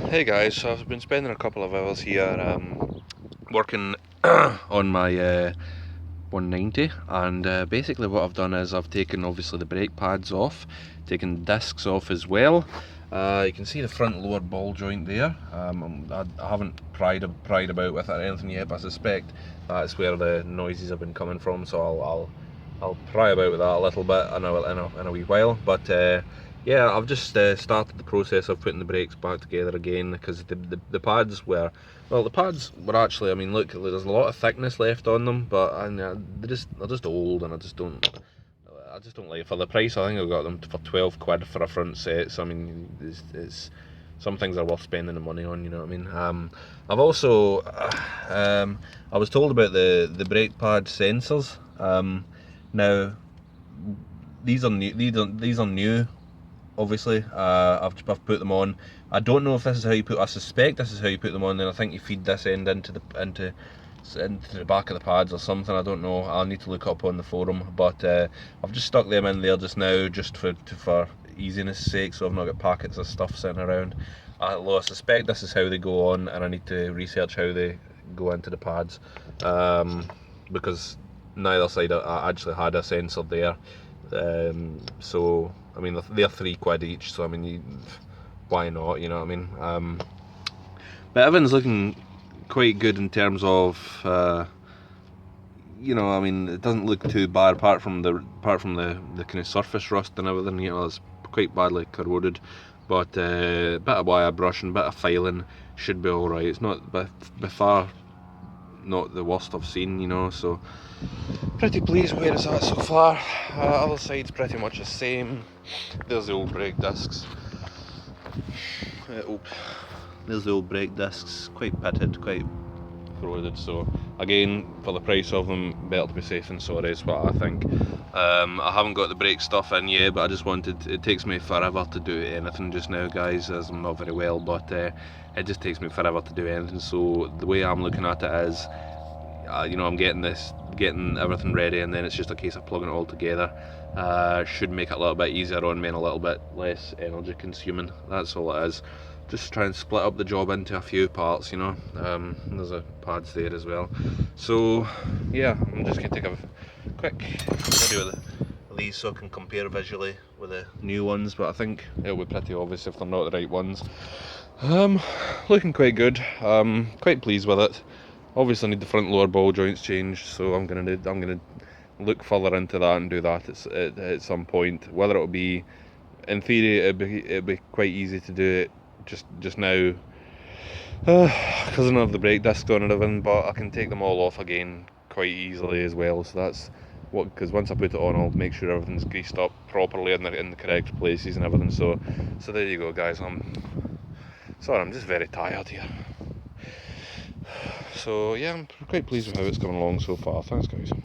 Hey guys, so I've been spending a couple of hours here working on my 190, and basically what I've done is I've taken obviously the brake pads off, taken the discs off as well. You can see the front lower ball joint there. I haven't pried about with it or anything yet, but I suspect that's where the noises have been coming from, so I'll pry about with that a little bit in a wee while. But yeah, I've just started the process of putting the brakes back together again, because the pads were, well, the pads were actually, I mean, look, there's a lot of thickness left on them, but they're just old, and I just don't like it. For the price, I think I got them for 12 quid for a front set. So I mean, it's some things are worth spending the money on, you know what I mean. I've also I was told about the brake pad sensors. Now these are new. Obviously, I've put them on. I don't know if this is how you put. I suspect this is how you put them on. Then I think you feed this end into the back of the pads or something. I don't know. I'll need to look up on the forum. But I've just stuck them in there just now, just for easiness' sake, so I've not got packets of stuff sitting around. Although I suspect this is how they go on, and I need to research how they go into the pads, because neither side I actually had a sensor there. So I mean, they're 3 quid each, so I mean, why not, you know what I mean. But everything's looking quite good in terms of you know, I mean, it doesn't look too bad apart from the kind of surface rust and everything. You know, it's quite badly corroded, but a bit of wire brushing, bit of filing should be alright. It's not by far not the worst I've seen, you know, so pretty pleased where it's at so far. Other side's pretty much the same. There's the old brake discs. There's the old brake discs, quite pitted, quite corroded, so again, for the price of them, better to be safe than sorry is what I think. I haven't got the brake stuff in yet, but I just wanted, it takes me forever to do anything just now, guys, as I'm not very well, but it just takes me forever to do anything. So the way I'm looking at it is, you know, I'm getting everything ready, and then it's just a case of plugging it all together. Should make it a little bit easier on me and a little bit less energy consuming. That's all it is. Just try and split up the job into a few parts, you know. There's a pads there as well. So yeah, I'm just going to take a quick video of these so I can compare visually with the new ones, but I think it'll be pretty obvious if they're not the right ones. Looking quite good. Quite pleased with it. Obviously I need the front lower ball joints changed, so I'm gonna look further into that and do that at some point. Whether it'll be, in theory, it'd be quite easy to do it just now, because I don't have the brake discs on and everything, but I can take them all off again quite easily as well. So that's what, because once I put it on, I'll make sure everything's greased up properly in the correct places and everything. So there you go, guys. I'm just very tired here. So yeah, I'm quite pleased with how it's coming along so far. Thanks, guys.